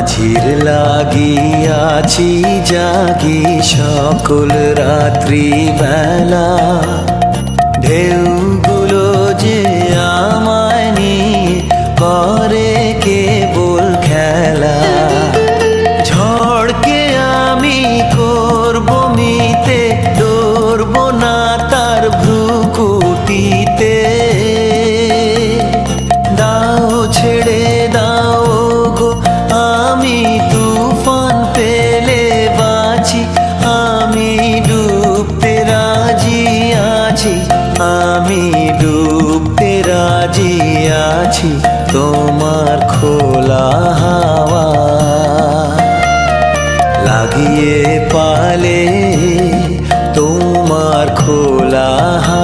মাঝির লাগিয়াছি জাগি সকল রাত্রি বেলা, ঢেউগুলো যে আমায় নিয়ে করে কেবল খেলা। ঝড়কে আমি করব মিতে, ডরব না তার ভ্রুকুটিতে। দাও ছেড়ে দাও গো, আমি তুফান পেলে বাঁচি, আমি ডুবতে রাজি আছি, আমি ডুবতে রাজি আছি তোমার খোলা হাওয়া। লাগিয়ে পালে তোমার খোলা হাওয়া।